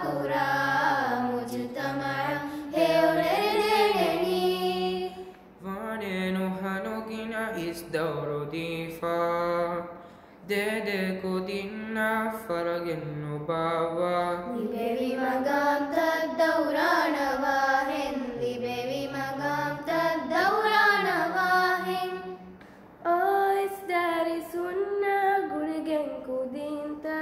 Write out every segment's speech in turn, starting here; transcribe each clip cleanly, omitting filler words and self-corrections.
कुरा मुजतमा हेवलेनी Vaneno hanogina is dauro difa Dede kodina faragenu bawa Libevi magam tad daurana wahen Libevi magam tad daurana wahen Ois dari sunna gurigen kudinta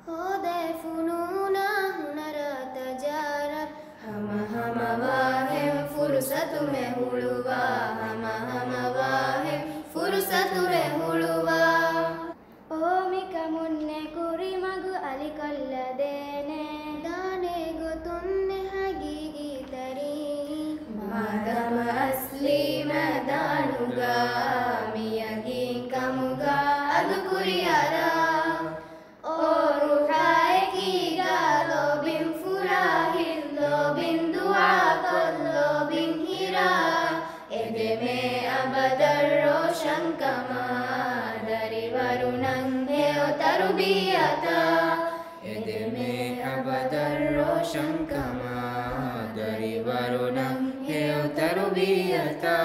Hode fununa hunara tajarat Hama hama wahem fursatu mein huluwa Hama hama wahem fursatu mein huluwa ಓಮಿಕ ಮುನ್ನೆ ಕುರಿ ಮಗು ಅಲಿಕೊಲ್ಲದೇನೆ ದಾನೆ ಗೊತ್ತೊನ್ನೆ ಹಗೀಗಿ ತರಿ ಮಾದಮ ಅಸ್ಲಿ ಮದಾನುಗ ಮಿಯಗಿ ಕಮುಗ ಅದು ಕುರಿಯರ ಓ ರುಹಾಯ್ ಕೀಗ ಲೋಬಿನ್ ಫುರಾಹಿಲ್ ಲೋಬಿನ್ ದುಆ ಕೊಲ್ ಲೋಬಿನ್ ಹಿರಾ ಎದೆಮೆ ಅಬದರ್ ರೋಷನ್ ಕಮಾ dari warunang heo tarbiyata Edeme abadar roshan kama Dari warunang heo tarbiyata